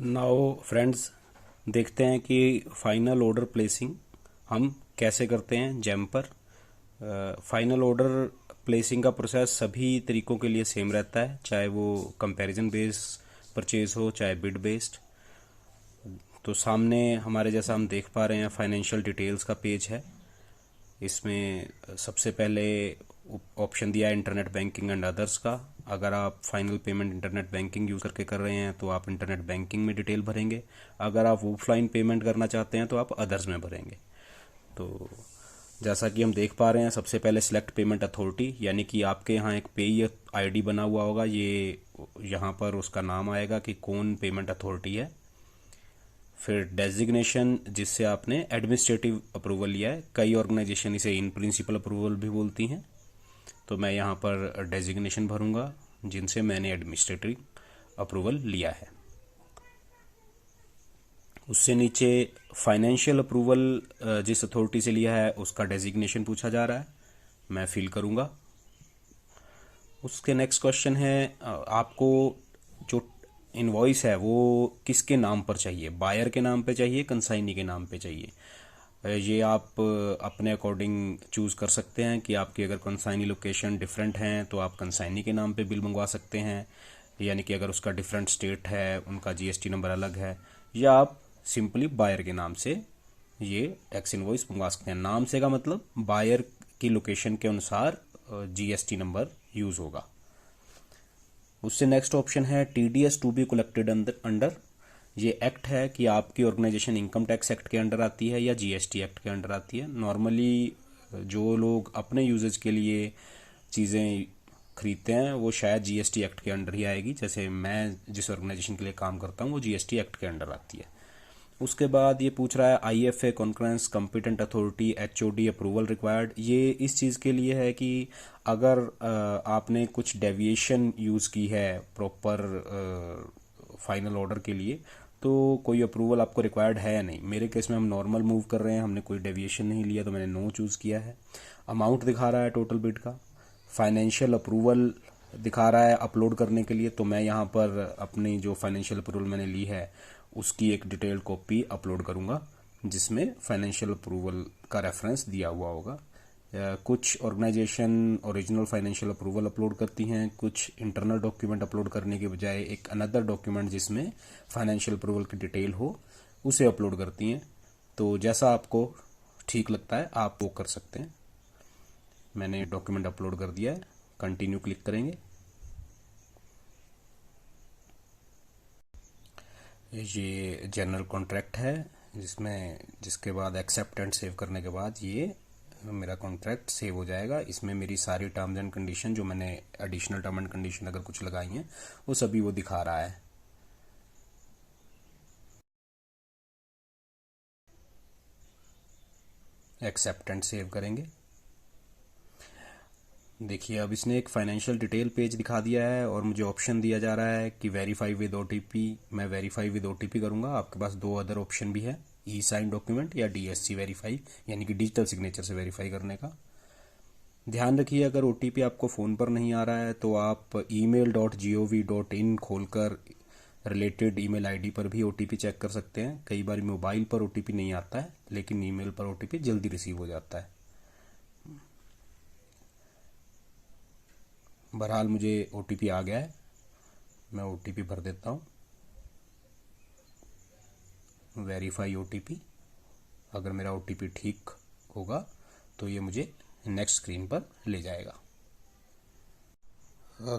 Now friends, देखते हैं कि फाइनल ऑर्डर प्लेसिंग हम कैसे करते हैं जैम पर। फाइनल ऑर्डर प्लेसिंग का प्रोसेस सभी तरीकों के लिए सेम रहता है, चाहे वो कंपैरिजन बेस्ड परचेज हो चाहे बिड बेस्ड। तो सामने हमारे जैसा हम देख पा रहे हैं फाइनेंशियल डिटेल्स का पेज है। इसमें सबसे पहले ऑप्शन दिया है इंटरनेट बैंकिंग एंड अदर्स का। अगर आप final payment internet banking use करके कर रहे हैं तो आप इंटरनेट बैंकिंग में डिटेल भरेंगे। अगर आप ऑफलाइन पेमेंट करना चाहते हैं तो आप अदर्स में भरेंगे। तो जैसा कि हम देख पा रहे हैं, सबसे पहले सिलेक्ट पेमेंट अथॉरिटी, यानी कि आपके यहाँ एक पेई आईडी बना हुआ होगा। ये यहाँ पर उसका नाम आएगा कि कौन पेमेंट अथॉरिटी है। फिर डेजिग्नेशन, जिससे आपने एडमिनिस्ट्रेटिव अप्रूवल लिया है। कई ऑर्गेनाइजेशन इसे इन प्रिंसिपल अप्रूवल भी बोलती हैं। तो मैं यहाँ पर डेजिग्नेशन भरूंगा जिनसे मैंने एडमिनिस्ट्रेटिव अप्रूवल लिया है। उससे नीचे फाइनेंशियल अप्रूवल जिस अथॉरिटी से लिया है उसका डेजिग्नेशन पूछा जा रहा है, मैं फिल करूंगा। उसके नेक्स्ट क्वेश्चन है आपको जो इनवॉइस है वो किसके नाम पर चाहिए, बायर के नाम पे चाहिए, कंसाइनी के नाम पे चाहिए। ये आप अपने अकॉर्डिंग चूज़ कर सकते हैं कि आपकी अगर कंसाइनी लोकेशन डिफरेंट हैं तो आप कंसाइनी के नाम पे बिल मंगवा सकते हैं, यानी कि अगर उसका डिफरेंट स्टेट है, उनका जीएसटी नंबर अलग है, या आप सिंपली बायर के नाम से ये टैक्स इनवॉइस मंगवा सकते हैं। नाम से का मतलब बायर की लोकेशन के अनुसार जीएसटी नंबर यूज़ होगा। उससे नेक्स्ट ऑप्शन है TDS to be collected under. ये एक्ट है कि आपकी ऑर्गेनाइजेशन इनकम टैक्स एक्ट के अंडर आती है या जीएसटी एक्ट के अंडर आती है। नॉर्मली जो लोग अपने यूजेज के लिए चीज़ें खरीदते हैं वो शायद जीएसटी एक्ट के अंडर ही आएगी। जैसे मैं जिस ऑर्गेनाइजेशन के लिए काम करता हूँ वो जीएसटी एक्ट के अंडर आती है। उसके बाद ये पूछ रहा है IFA concurrence competent authority HOD approval required. ये इस चीज़ के लिए है कि अगर आपने कुछ डेविएशन यूज़ की है प्रॉपर फाइनल ऑर्डर के लिए तो कोई अप्रूवल आपको रिक्वायर्ड है या नहीं। मेरे केस में हम नॉर्मल मूव कर रहे हैं, हमने कोई डेविएशन नहीं लिया तो मैंने नो चूज़ किया है। अमाउंट दिखा रहा है टोटल बिड का। फाइनेंशियल अप्रूवल दिखा रहा है अपलोड करने के लिए, तो मैं यहाँ पर अपनी जो फाइनेंशियल अप्रूवल मैंने ली है उसकी एक डिटेल कॉपी अपलोड करूँगा जिसमें फाइनेंशियल अप्रूवल का रेफरेंस दिया हुआ होगा। कुछ organization original financial approval upload करती हैं, कुछ इंटरनल डॉक्यूमेंट अपलोड करने के बजाय एक अनदर डॉक्यूमेंट जिसमें फाइनेंशियल अप्रूवल की डिटेल हो उसे अपलोड करती हैं। तो जैसा आपको ठीक लगता है आप वो कर सकते हैं। मैंने डॉक्यूमेंट अपलोड कर दिया है, कंटिन्यू क्लिक करेंगे। ये जनरल कॉन्ट्रैक्ट है जिसके बाद एक्सेप्ट एंड सेव करने के बाद ये मेरा कॉन्ट्रैक्ट सेव हो जाएगा। इसमें मेरी सारी टर्म्स एंड कंडीशन जो मैंने एडिशनल टर्म एंड कंडीशन अगर कुछ लगाई हैं वो सभी वो दिखा रहा है। एक्सेप्ट एंड सेव करेंगे। देखिए अब इसने एक फाइनेंशियल डिटेल पेज दिखा दिया है और मुझे ऑप्शन दिया जा रहा है कि वेरीफाई विद ओटीपी। मैं वेरीफाई विद ओटीपी करूंगा। आपके पास दो अदर ऑप्शन भी है, ई साइन डॉक्यूमेंट या डीएससी वेरीफाई, यानी कि डिजिटल सिग्नेचर से वेरीफाई करने का। ध्यान रखिए अगर ओटीपी आपको फ़ोन पर नहीं आ रहा है तो आप email.gov.in खोलकर रिलेटेड ईमेल आईडी पर भी ओटीपी चेक कर सकते हैं। कई बार मोबाइल पर ओटीपी नहीं आता है लेकिन ईमेल पर ओटीपी जल्दी रिसीव हो जाता है। बहरहाल मुझे ओटीपी आ गया है, मैं ओटीपी भर देता हूँ। Verify OTP. अगर मेरा ओटीपी ठीक होगा तो ये मुझे नेक्स्ट स्क्रीन पर ले जाएगा।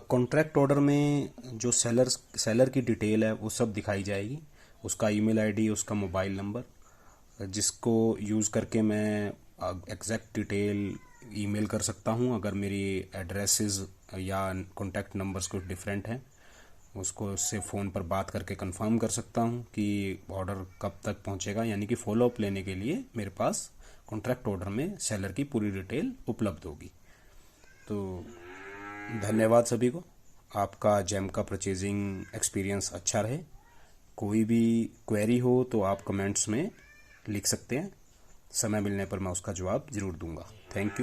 कॉन्ट्रैक्ट ऑर्डर में जो सेलर की डिटेल है वो सब दिखाई जाएगी, उसका ईमेल आईडी, उसका मोबाइल नंबर, जिसको यूज़ करके मैं एग्जैक्ट डिटेल ईमेल कर सकता हूँ। अगर मेरी एड्रेसेस या कॉन्टैक्ट नंबर्स कुछ डिफरेंट हैं उसको उससे फ़ोन पर बात करके कंफर्म कर सकता हूँ कि ऑर्डर कब तक पहुँचेगा, यानी कि फॉलोअप लेने के लिए मेरे पास कॉन्ट्रैक्ट ऑर्डर में सेलर की पूरी डिटेल उपलब्ध होगी। तो धन्यवाद सभी को। आपका जैम का परचेजिंग एक्सपीरियंस अच्छा रहे। कोई भी क्वेरी हो तो आप कमेंट्स में लिख सकते हैं, समय मिलने पर मैं उसका जवाब ज़रूर दूंगा। Thank you.